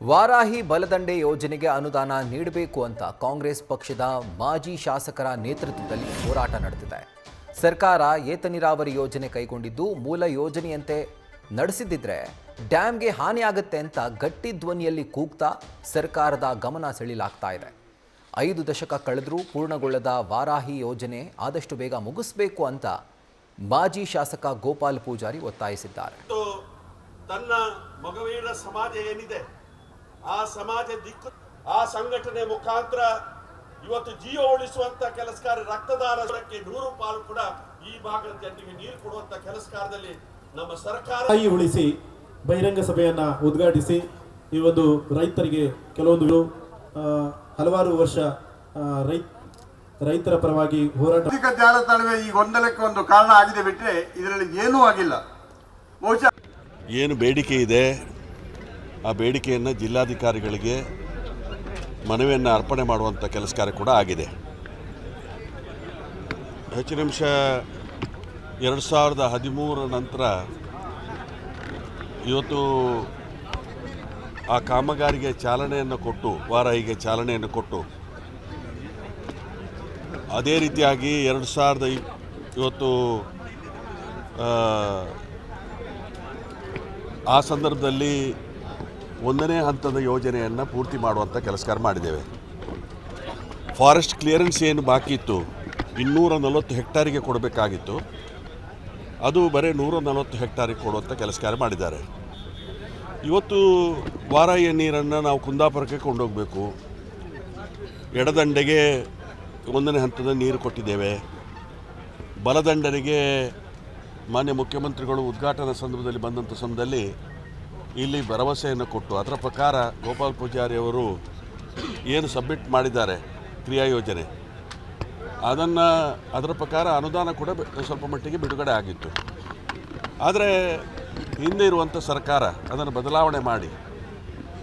ವಾರಾಹಿ ಬಲದಂಡೆ ಯೋಜನೆಗೆ ಅನುದಾನ ನೀಡಬೇಕು ಅಂತ ಕಾಂಗ್ರೆಸ್ ಪಕ್ಷದ ಮಾಜಿ ಶಾಸಕರ ನೇತೃತ್ವದಲ್ಲಿ ಹೋರಾಟ ನಡೆದಿದೆ. ಸರ್ಕಾರ ಏತ ನೀರಾವರಿ ಯೋಜನೆ ಕೈಗೊಂಡಿದ್ದು ಮೂಲ ಯೋಜನೆಯಂತೆ ನಡೆಸಿದ್ದಿದ್ರೆ ಡ್ಯಾಂಗೆ ಹಾನಿಯಾಗುತ್ತೆ ಅಂತ ಗಟ್ಟಿ ಧ್ವನಿಯಲ್ಲಿ ಕೂಗ್ತಾ ಸರ್ಕಾರದ ಗಮನ ಸೆಳೆಯಲಾಗ್ತಾ ಇದೆ. 5 ದಶಕ ಕಳೆದರೂ ಪೂರ್ಣಗೊಳ್ಳದ ವಾರಾಹಿ ಯೋಜನೆ ಆದಷ್ಟು ಬೇಗ ಮುಗಿಸಬೇಕು ಅಂತ ಮಾಜಿ ಶಾಸಕ ಗೋಪಾಲ್ ಪೂಜಾರಿ ಒತ್ತಾಯಿಸಿದ್ದಾರೆ. ತನ್ನ ಮಗವೀರ ಸಮಾಜ ಏನಿದೆ ಆ ಸಮಾಜ ದಿಕ್ಕು ಆ ಸಂಘಟನೆ ಮುಖಾಂತರ ಇವತ್ತು ಜೀವ ಉಳಿಸುವಂತ ಕೆಲಸಕಾರ ರಕ್ತದಾನಕ್ಕೆ 100 ಪಾಲು ಕೂಡ ಈ ಭಾಗದ ಜನರಿಗೆ ನೀರು ಕೊಡುವಂತ ಕೆಲಸಕಾರದಲ್ಲಿ ನಮ್ಮ ಸರ್ಕಾರ ಉಳಿಸಿ ಬಹಿರಂಗ ಸಭೆಯನ್ನ ಉದ್ಘಾಟಿಸಿ ಈ ಒಂದು ರೈತರಿಗೆ ಕೆಲವೊಂದು ಹಲವಾರು ವರ್ಷ ರೈತರ ಪರವಾಗಿ ಹೋರಾಟ ಜಾಲತಾಣವೇ ಈ ಗೊಂದಲಕ್ಕೆ ಒಂದು ಕಾರಣ ಆಗಿದೆ ಬಿಟ್ಟರೆ ಇದರಲ್ಲಿ ಏನೂ ಆಗಿಲ್ಲ. ಬಹುಶಃ ಏನು ಬೇಡಿಕೆ ಇದೆ ಆ ಬೇಡಿಕೆಯನ್ನು ಜಿಲ್ಲಾಧಿಕಾರಿಗಳಿಗೆ ಮನವಿಯನ್ನು ಅರ್ಪಣೆ ಮಾಡುವಂಥ ಕೆಲಸ ಕಾರ್ಯ ಕೂಡ ಆಗಿದೆ. ಹೆಚ್ಚಿನ ಅಂಶ 2013 ನಂತರ ಇವತ್ತು ಆ ಕಾಮಗಾರಿಗೆ ಚಾಲನೆಯನ್ನು ಕೊಟ್ಟು ವಾರಾಹಿಗೆ ಚಾಲನೆಯನ್ನು ಕೊಟ್ಟು ಅದೇ ರೀತಿಯಾಗಿ 2000 ಇವತ್ತು ಆ ಸಂದರ್ಭದಲ್ಲಿ 1ನೇ ಹಂತದ ಯೋಜನೆಯನ್ನು ಪೂರ್ತಿ ಮಾಡುವಂಥ ಕೆಲಸ ಕಾರ್ಯ ಮಾಡಿದ್ದೇವೆ. ಫಾರೆಸ್ಟ್ ಕ್ಲಿಯರೆನ್ಸ್ ಏನು ಬಾಕಿ ಇತ್ತು 240 ಹೆಕ್ಟಾರಿಗೆ ಕೊಡಬೇಕಾಗಿತ್ತು, ಅದು ಬರೀ 140 ಹೆಕ್ಟಾರಿಗೆ ಕೊಡುವಂಥ ಕೆಲಸ ಕಾರ್ಯ ಮಾಡಿದ್ದಾರೆ. ಇವತ್ತು ವಾರಾಹಿಯ ನೀರನ್ನು ನಾವು ಕುಂದಾಪುರಕ್ಕೆ ಕೊಂಡೋಗಬೇಕು. ಎಡದಂಡೆಗೆ 1ನೇ ಹಂತದ ನೀರು ಕೊಟ್ಟಿದ್ದೇವೆ. ಬಲದಂಡರಿಗೆ ಮಾನ್ಯ ಮುಖ್ಯಮಂತ್ರಿಗಳು ಉದ್ಘಾಟನಾ ಸಂದರ್ಭದಲ್ಲಿ ಬಂದಂಥ ಸಮಯದಲ್ಲಿ ಇಲ್ಲಿ ಭರವಸೆಯನ್ನು ಕೊಟ್ಟು ಅದರ ಪ್ರಕಾರ ಗೋಪಾಲ್ ಪೂಜಾರಿ ಅವರು ಏನು ಸಬ್ಮಿಟ್ ಮಾಡಿದ್ದಾರೆ ಕ್ರಿಯಾ ಯೋಜನೆ ಅದರ ಪ್ರಕಾರ ಅನುದಾನ ಕೂಡ ಸ್ವಲ್ಪ ಮಟ್ಟಿಗೆ ಬಿಡುಗಡೆ ಆಗಿತ್ತು. ಆದರೆ ಹಿಂದೆ ಇರುವಂಥ ಸರ್ಕಾರ ಅದನ್ನು ಬದಲಾವಣೆ ಮಾಡಿ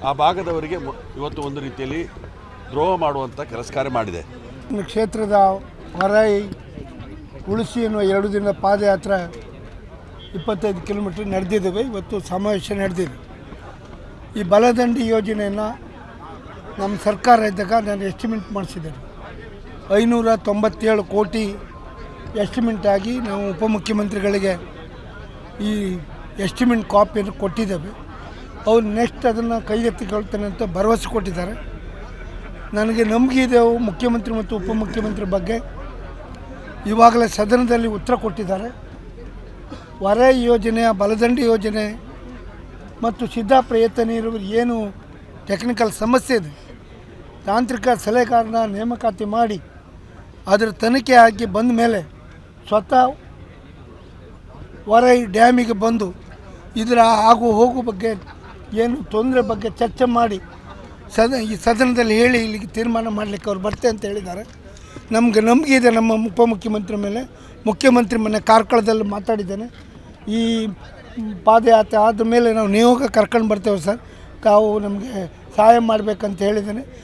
ಆ ಭಾಗದವರಿಗೆ ಇವತ್ತು ಒಂದು ರೀತಿಯಲ್ಲಿ ದ್ರೋಹ ಮಾಡುವಂಥ ಕೆಲಸ ಕಾರ್ಯ ಮಾಡಿದೆ. ಕ್ಷೇತ್ರದ ವಾರಾಹಿ ಉಳಿಸಿ ಎನ್ನುವ 2 ದಿನದ ಪಾದಯಾತ್ರೆ 25 ಕಿಲೋಮೀಟರ್ ನಡೆದಿದ್ದೇವೆ. ಇವತ್ತು ಸಮಾವೇಶ ನಡೆದಿದೆ. ಈ ಬಲದಂಡಿ ಯೋಜನೆಯನ್ನು ನಮ್ಮ ಸರ್ಕಾರ ಇದ್ದಾಗ ನಾನು ಎಸ್ಟಿಮೇಟ್ ಮಾಡಿಸಿದ್ದೇನೆ. 597 ಕೋಟಿ ಎಸ್ಟಿಮೇಟ್ ಆಗಿ ನಾವು ಉಪಮುಖ್ಯಮಂತ್ರಿಗಳಿಗೆ ಈ ಎಸ್ಟಿಮೇಟ್ ಕಾಪಿಯನ್ನು ಕೊಟ್ಟಿದ್ದೇವೆ. ಅವ್ರು ನೆಕ್ಸ್ಟ್ ಅದನ್ನು ಕೈಗೆತ್ತಿಕೊಳ್ತಾನೆ ಅಂತ ಭರವಸೆ ಕೊಟ್ಟಿದ್ದಾರೆ. ನನಗೆ ನಂಬಿಕೆ ಇದೆ ಮುಖ್ಯಮಂತ್ರಿ ಮತ್ತು ಉಪಮುಖ್ಯಮಂತ್ರಿ ಬಗ್ಗೆ. ಇವಾಗಲೇ ಸದನದಲ್ಲಿ ಉತ್ತರ ಕೊಟ್ಟಿದ್ದಾರೆ. ವಾರಾಹಿ ಯೋಜನೆಯ ಬಲದಂಡಿ ಯೋಜನೆ ಮತ್ತು ಸಿದ್ದಾಪುರ ಏತ ನೀರು ಏನು ಟೆಕ್ನಿಕಲ್ ಸಮಸ್ಯೆ ಇದೆ, ತಾಂತ್ರಿಕ ಸಲಹೆಗಾರನ ನೇಮಕಾತಿ ಮಾಡಿ ಅದರ ತನಿಖೆ ಆಗಿ ಬಂದ ಮೇಲೆ ಸ್ವತಃ ವಾರಾಹಿ ಡ್ಯಾಮಿಗೆ ಬಂದು ಇದರ ಆಗು ಹೋಗು ಬಗ್ಗೆ ಏನು ತೊಂದರೆ ಬಗ್ಗೆ ಚರ್ಚೆ ಮಾಡಿ ಈ ಸದನದಲ್ಲಿ ಹೇಳಿ ಇಲ್ಲಿಗೆ ತೀರ್ಮಾನ ಮಾಡಲಿಕ್ಕೆ ಅವ್ರು ಬರ್ತೆ ಅಂತ ಹೇಳಿದ್ದಾರೆ. ನಮಗೆ ನಂಬಿಕೆ ಇದೆ ನಮ್ಮ ಉಪಮುಖ್ಯಮಂತ್ರಿ ಮೇಲೆ. ಮುಖ್ಯಮಂತ್ರಿ ಮೊನ್ನೆ ಕಾರ್ಕಳದಲ್ಲಿ ಮಾತಾಡಿದ್ದೇನೆ. ಈ ಪಾದಯಾತ್ರೆ ಆದ ಮೇಲೆ ನಾವು ನಿಯೋಗ ಕರ್ಕೊಂಡು ಬರ್ತೇವೆ ಸರ್, ತಾವು ನಮಗೆ ಸಹಾಯ ಮಾಡಬೇಕಂತ ಹೇಳಿದ್ದೇನೆ.